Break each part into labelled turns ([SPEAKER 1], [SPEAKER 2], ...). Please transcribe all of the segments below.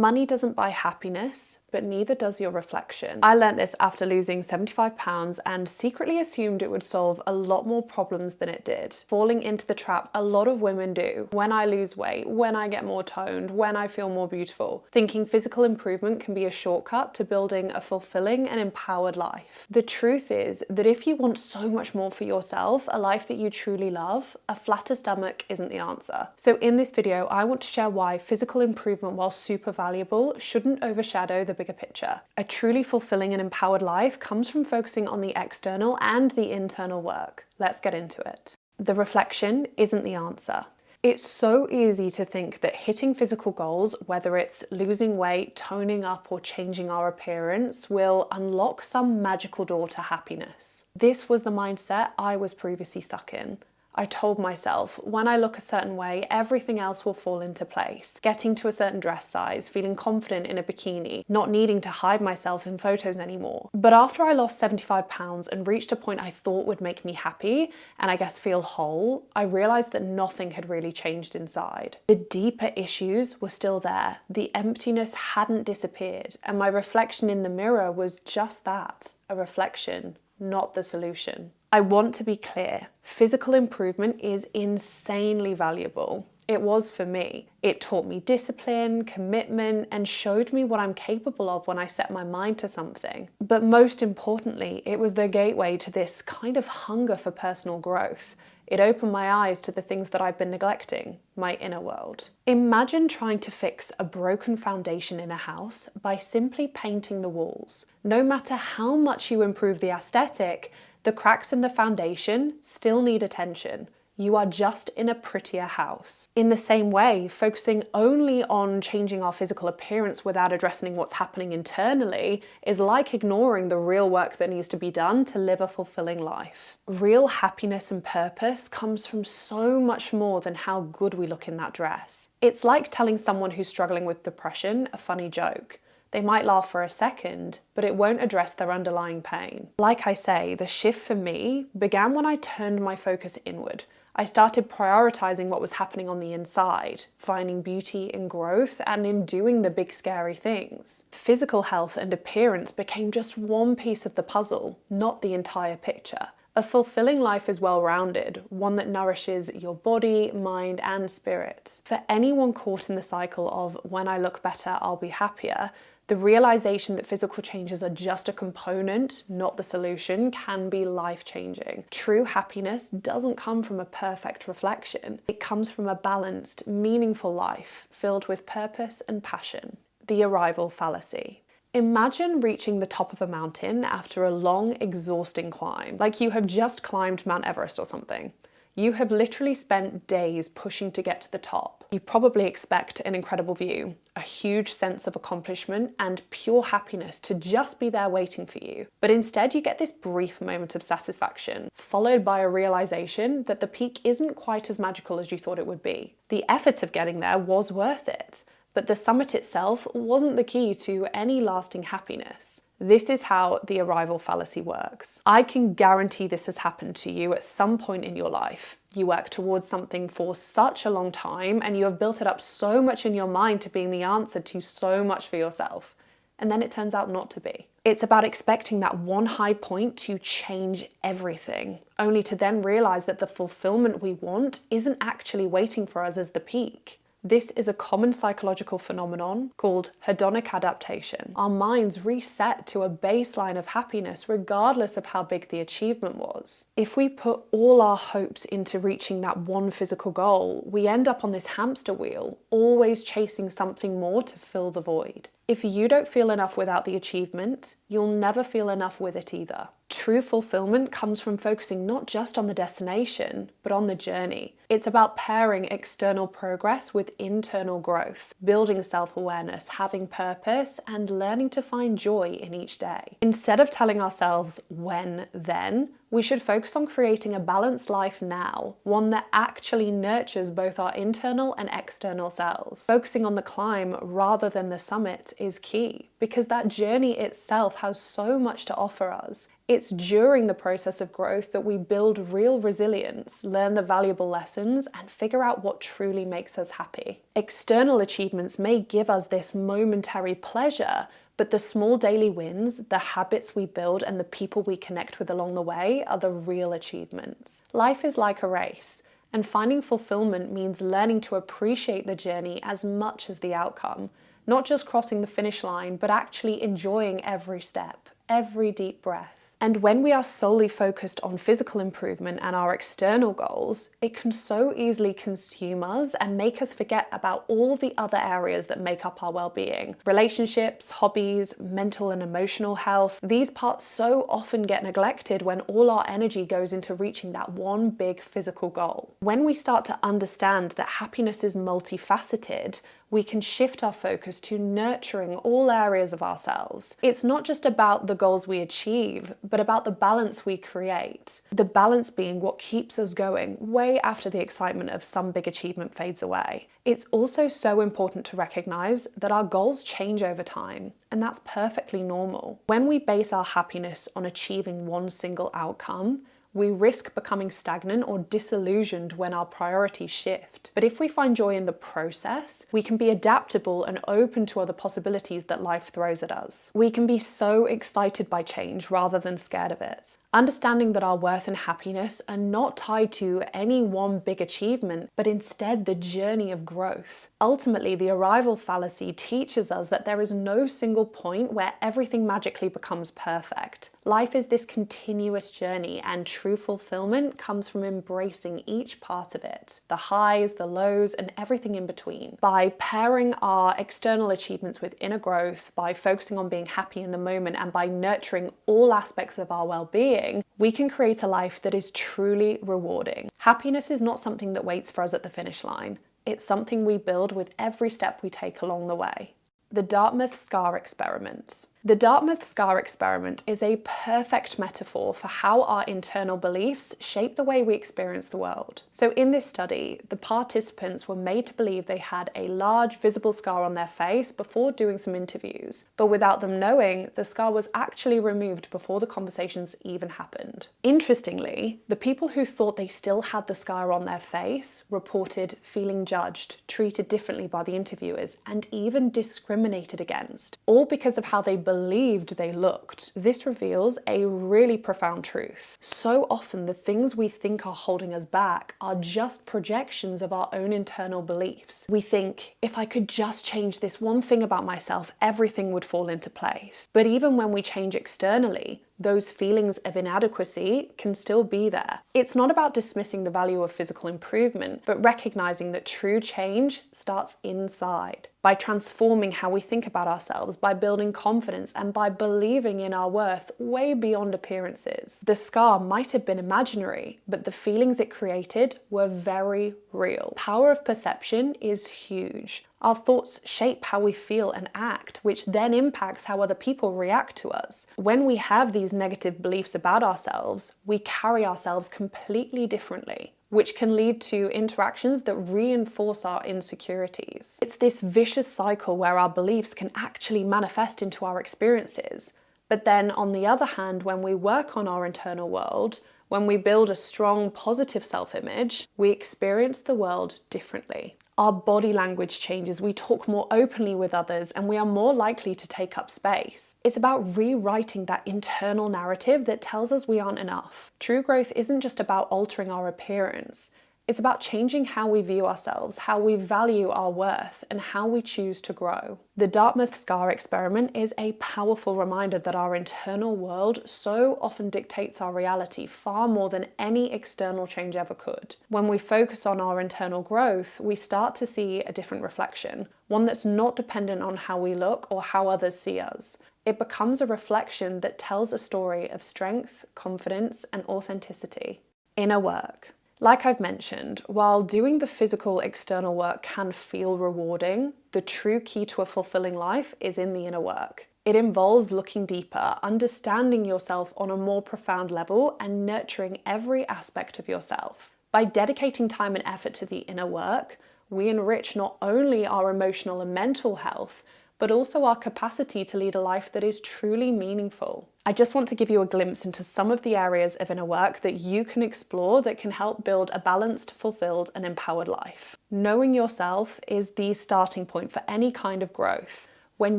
[SPEAKER 1] Money doesn't buy happiness, but neither does your reflection. I learned this after losing 75 pounds and secretly assumed it would solve a lot more problems than it did, falling into the trap a lot of women do. When I lose weight, when I get more toned, when I feel more beautiful, thinking physical improvement can be a shortcut to building a fulfilling and empowered life. The truth is that if you want so much more for yourself, a life that you truly love, a flatter stomach isn't the answer. So in this video, I want to share why physical improvement, while super valuable, shouldn't overshadow the bigger picture. A truly fulfilling and empowered life comes from focusing on the external and the internal work. Let's get into it. The reflection isn't the answer. It's so easy to think that hitting physical goals, whether it's losing weight, toning up, or changing our appearance, will unlock some magical door to happiness. This was the mindset I was previously stuck in. I told myself, when I look a certain way, everything else will fall into place. Getting to a certain dress size, feeling confident in a bikini, not needing to hide myself in photos anymore. But after I lost 75 pounds and reached a point I thought would make me happy, and I guess feel whole, I realized that nothing had really changed inside. The deeper issues were still there. The emptiness hadn't disappeared, and my reflection in the mirror was just that, a reflection, not the solution. I want to be clear, physical improvement is insanely valuable. It was for me. It taught me discipline, commitment, and showed me what I'm capable of when I set my mind to something. But most importantly, it was the gateway to this kind of hunger for personal growth. It opened my eyes to the things that I've been neglecting, my inner world. Imagine trying to fix a broken foundation in a house by simply painting the walls. No matter how much you improve the aesthetic, the cracks in the foundation still need attention. You are just in a prettier house. In the same way, focusing only on changing our physical appearance without addressing what's happening internally is like ignoring the real work that needs to be done to live a fulfilling life. Real happiness and purpose comes from so much more than how good we look in that dress. It's like telling someone who's struggling with depression a funny joke. They might laugh for a second, but it won't address their underlying pain. Like I say, the shift for me began when I turned my focus inward. I started prioritizing what was happening on the inside, finding beauty in growth and in doing the big scary things. Physical health and appearance became just one piece of the puzzle, not the entire picture. A fulfilling life is well-rounded, one that nourishes your body, mind, and spirit. For anyone caught in the cycle of when I look better, I'll be happier, the realization that physical changes are just a component, not the solution, can be life-changing. True happiness doesn't come from a perfect reflection. It comes from a balanced, meaningful life filled with purpose and passion. The arrival fallacy. Imagine reaching the top of a mountain after a long, exhausting climb, like you have just climbed Mount Everest or something. You have literally spent days pushing to get to the top. You probably expect an incredible view, a huge sense of accomplishment, and pure happiness to just be there waiting for you. But instead, you get this brief moment of satisfaction, followed by a realization that the peak isn't quite as magical as you thought it would be. The effort of getting there was worth it, but the summit itself wasn't the key to any lasting happiness. This is how the arrival fallacy works. I can guarantee this has happened to you at some point in your life. You work towards something for such a long time and you have built it up so much in your mind to being the answer to so much for yourself. And then it turns out not to be. It's about expecting that one high point to change everything, only to then realize that the fulfillment we want isn't actually waiting for us as the peak. This is a common psychological phenomenon called hedonic adaptation. Our minds reset to a baseline of happiness regardless of how big the achievement was. If we put all our hopes into reaching that one physical goal, we end up on this hamster wheel, always chasing something more to fill the void. If you don't feel enough without the achievement, you'll never feel enough with it either. True fulfillment comes from focusing not just on the destination, but on the journey. It's about pairing external progress with internal growth, building self-awareness, having purpose, and learning to find joy in each day. Instead of telling ourselves when, then, We should focus on creating a balanced life now, one that actually nurtures both our internal and external selves. Focusing on the climb rather than the summit is key, because that journey itself has so much to offer us. It's during the process of growth that we build real resilience, learn the valuable lessons, and figure out what truly makes us happy. External achievements may give us this momentary pleasure, but the small daily wins, the habits we build, and the people we connect with along the way are the real achievements. Life is like a race, and finding fulfillment means learning to appreciate the journey as much as the outcome, not just crossing the finish line, but actually enjoying every step, every deep breath. And when we are solely focused on physical improvement and our external goals, it can so easily consume us and make us forget about all the other areas that make up our well-being. Relationships, hobbies, mental and emotional health, these parts so often get neglected when all our energy goes into reaching that one big physical goal. When we start to understand that happiness is multifaceted, we can shift our focus to nurturing all areas of ourselves. It's not just about the goals we achieve, but about the balance we create. The balance being what keeps us going way after the excitement of some big achievement fades away. It's also so important to recognize that our goals change over time, and that's perfectly normal. When we base our happiness on achieving one single outcome, we risk becoming stagnant or disillusioned when our priorities shift. But if we find joy in the process, we can be adaptable and open to other possibilities that life throws at us. We can be so excited by change rather than scared of it. Understanding that our worth and happiness are not tied to any one big achievement, but instead the journey of growth. Ultimately, the arrival fallacy teaches us that there is no single point where everything magically becomes perfect. Life is this continuous journey, and true fulfillment comes from embracing each part of it, the highs, the lows, and everything in between. By pairing our external achievements with inner growth, by focusing on being happy in the moment, and by nurturing all aspects of our well-being, we can create a life that is truly rewarding. Happiness is not something that waits for us at the finish line. It's something we build with every step we take along the way. The Dartmouth Scar Experiment. The Dartmouth Scar Experiment is a perfect metaphor for how our internal beliefs shape the way we experience the world. So in this study, the participants were made to believe they had a large visible scar on their face before doing some interviews, but without them knowing, the scar was actually removed before the conversations even happened. Interestingly, the people who thought they still had the scar on their face reported feeling judged, treated differently by the interviewers, and even discriminated against, all because of how they believed they looked. This reveals a really profound truth. So often the things we think are holding us back are just projections of our own internal beliefs. We think, if I could just change this one thing about myself, everything would fall into place. But even when we change externally, those feelings of inadequacy can still be there. It's not about dismissing the value of physical improvement, but recognizing that true change starts inside. By transforming how we think about ourselves, by building confidence, and by believing in our worth way beyond appearances. The scar might have been imaginary, but the feelings it created were very real. Power of perception is huge. Our thoughts shape how we feel and act, which then impacts how other people react to us. When we have these negative beliefs about ourselves, we carry ourselves completely differently, which can lead to interactions that reinforce our insecurities. It's this vicious cycle where our beliefs can actually manifest into our experiences. But then, on the other hand, when we work on our internal world, when we build a strong, positive self-image, we experience the world differently. Our body language changes, we talk more openly with others, and we are more likely to take up space. It's about rewriting that internal narrative that tells us we aren't enough. True growth isn't just about altering our appearance. It's about changing how we view ourselves, how we value our worth, and how we choose to grow. The Dartmouth Scar Experiment is a powerful reminder that our internal world so often dictates our reality far more than any external change ever could. When we focus on our internal growth, we start to see a different reflection, one that's not dependent on how we look or how others see us. It becomes a reflection that tells a story of strength, confidence, and authenticity. Inner work. Like I've mentioned, while doing the physical external work can feel rewarding, the true key to a fulfilling life is in the inner work. It involves looking deeper, understanding yourself on a more profound level, and nurturing every aspect of yourself. By dedicating time and effort to the inner work, we enrich not only our emotional and mental health, but also our capacity to lead a life that is truly meaningful. I just want to give you a glimpse into some of the areas of inner work that you can explore that can help build a balanced, fulfilled, and empowered life. Knowing yourself is the starting point for any kind of growth. When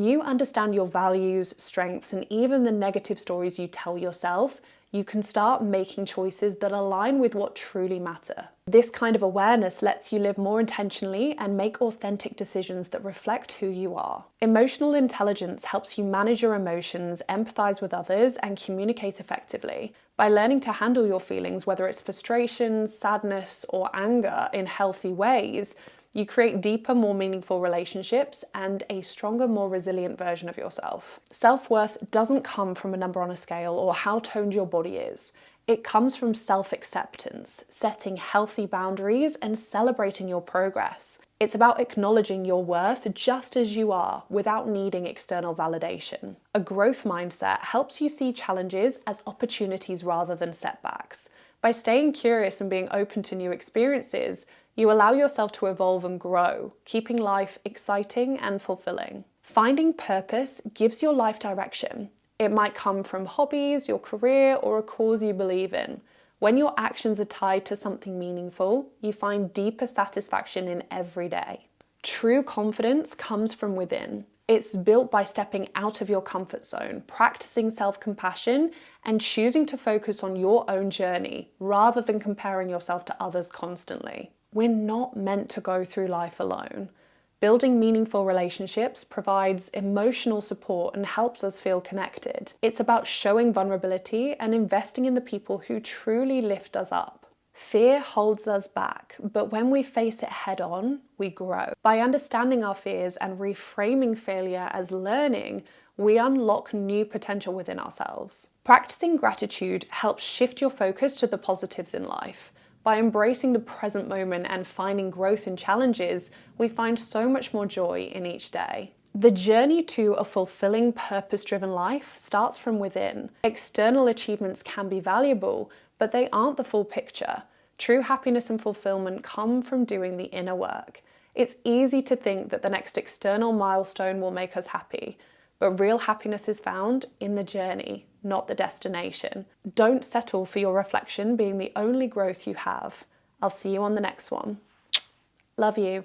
[SPEAKER 1] you understand your values, strengths, and even the negative stories you tell yourself, you can start making choices that align with what truly matter. This kind of awareness lets you live more intentionally and make authentic decisions that reflect who you are. Emotional intelligence helps you manage your emotions, empathize with others, and communicate effectively. By learning to handle your feelings, whether it's frustration, sadness, or anger, in healthy ways, you create deeper, more meaningful relationships and a stronger, more resilient version of yourself. Self-worth doesn't come from a number on a scale or how toned your body is. It comes from self-acceptance, setting healthy boundaries, and celebrating your progress. It's about acknowledging your worth just as you are without needing external validation. A growth mindset helps you see challenges as opportunities rather than setbacks. By staying curious and being open to new experiences, you allow yourself to evolve and grow, keeping life exciting and fulfilling. Finding purpose gives your life direction. It might come from hobbies, your career, or a cause you believe in. When your actions are tied to something meaningful, you find deeper satisfaction in every day. True confidence comes from within. It's built by stepping out of your comfort zone, practicing self-compassion, and choosing to focus on your own journey rather than comparing yourself to others constantly. We're not meant to go through life alone. Building meaningful relationships provides emotional support and helps us feel connected. It's about showing vulnerability and investing in the people who truly lift us up. Fear holds us back, but when we face it head on, we grow. By understanding our fears and reframing failure as learning, we unlock new potential within ourselves. Practicing gratitude helps shift your focus to the positives in life. By embracing the present moment and finding growth in challenges, we find so much more joy in each day. The journey to a fulfilling, purpose-driven life starts from within. External achievements can be valuable, but they aren't the full picture. True happiness and fulfillment come from doing the inner work. It's easy to think that the next external milestone will make us happy, but real happiness is found in the journey, not the destination. Don't settle for your reflection being the only growth you have. I'll see you on the next one. Love you.